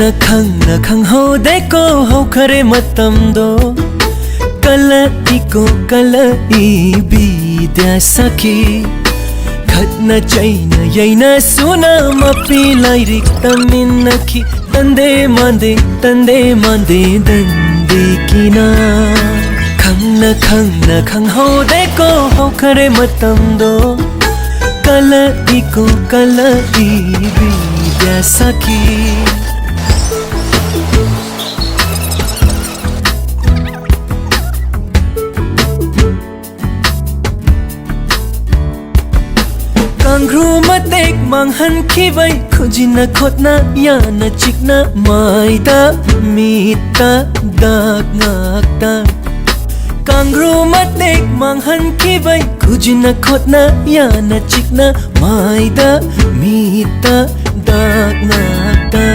ꯈꯪꯍꯧꯗꯦꯀꯣ ꯍꯧꯈꯔꯦ ꯃꯇꯝꯗꯣ ꯀꯜꯂꯛꯏꯀꯣ ꯀꯜꯂꯛꯏ ꯕꯤꯗ꯭ꯌꯥ ꯁꯈꯤ ꯈꯠꯅ ꯆꯩꯅ ꯌꯩꯅꯁꯨꯅ ꯃꯄꯤ ꯂꯥꯏꯔꯤꯛ ꯇꯝꯃꯤꯟꯅꯈꯤ ꯇꯟꯗꯦ ꯃꯥꯟꯗꯦ ꯗꯟꯗꯤ ꯀꯤꯅ ꯈꯪꯍꯧꯗꯦꯀꯣ ꯍꯧꯈꯔꯦ ꯃꯇꯝꯗꯣ ꯀꯜꯂꯛꯏꯀꯣ ꯀꯜꯂꯛꯏ ꯕꯤꯗ꯭ꯌꯥ ꯁꯈꯤ कांग्रू मतेक मांगहनखिबै खुजिना खोतना याना चिकना माइदा मीता दाग ngakta कांग्रू मतेक मांगहनखिबै खुजिना खोतना याना चिकना माइदा मीता दाग ngakta